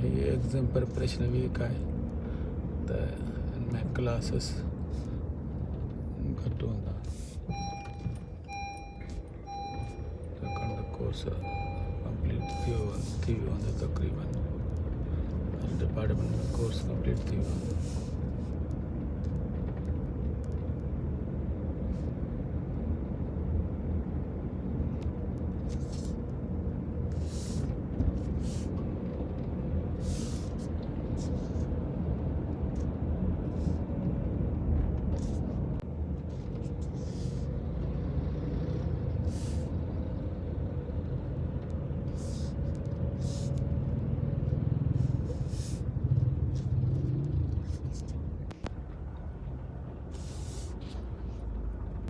ही exam preparation week आहे त हिनमें क्लासिस घटि हूंदा छाकाणि त कोर्स कंप्लीट थी वियो हूंदो तक़रीबन हर डिपार्टमेंट में कोर्स कंप्लीट थी वियो हूंदो।